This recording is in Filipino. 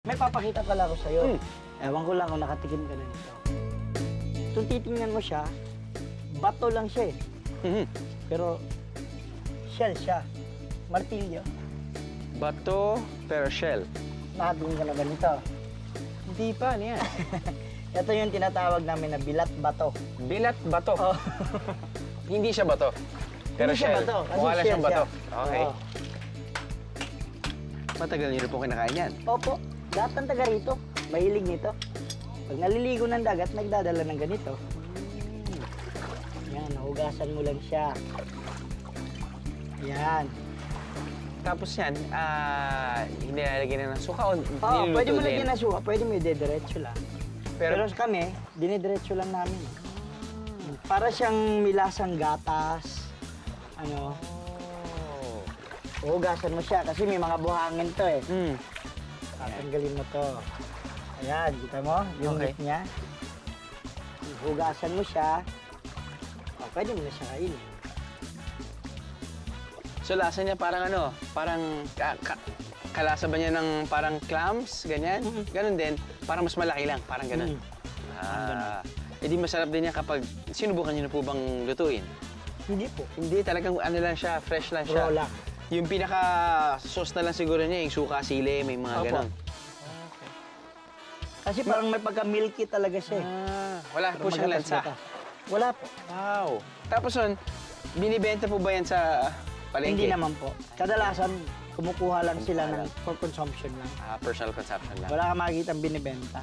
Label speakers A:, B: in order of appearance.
A: May papakita pala ako sa'yo. Ewan ko lang kung nakatikim ka na nito. Kung titingnan mo siya, bato lang siya eh. Pero shell siya. Martilyo.
B: Bato, pero shell.
A: Nakatingin ka na ganito.
B: Hindi pa, ano yan?
A: Ito yung tinatawag namin na bilat bato.
B: Bilat bato.
A: Oh.
B: Hindi siya bato. Pero
A: Hindi siya
B: shell.
A: bato, kasi
B: Mukha lang
A: shell
B: siyang bato.
A: siya.
B: Okay.
A: Oo.
B: Matagal niyo po kinakain yan.
A: Opo, lahat ng taga rito, mahilig nito. Pag naliligo ng dagat, nagdadala ng ganito. Yan, nahugasan mo lang siya. Yan.
B: Tapos yan, nilalagyan na ng suka o
A: Oo,
B: niluluto
A: pwede mo
B: din?
A: lagyan ng suka, pwede mo i-diretso lang. Pero
B: Pero,
A: kami, dinidiretso lang namin. Para siyang milasang gatas. Ano, hugasan mo siya kasi may mga buhangin to eh. Tatanggalin mo to. Ayan, kita mo? Yung
B: Okay.
A: meat niya. Hugasan mo siya. O, pwede mo na siya kainin.
B: so lasa niya parang ano, parang kalasa ba niya ng parang clams, ganyan? Ganon din, parang mas malaki lang, parang ganon. Eh di masarap din yan kapag, sinubukan niyo na po bang lutuin?
A: Hindi po.
B: Hindi, talagang ano lang siya, fresh lang siya.
A: Raw lang.
B: Yung pinaka-sauce na lang siguro niya, yung suka, sili, may mga
A: Opo.
B: ganon.
A: Kasi parang may pagka-milky talaga siya eh.
B: Wala po
A: Parang
B: siyang lansa.
A: magatas-gatas. Wala po.
B: Wow. Tapos nun, binibenta po ba yan sa palengke?
A: Hindi naman po. Kadalasan, kumukuha lang sila ng for consumption lang.
B: Personal consumption lang.
A: Wala kang makikita binibenta.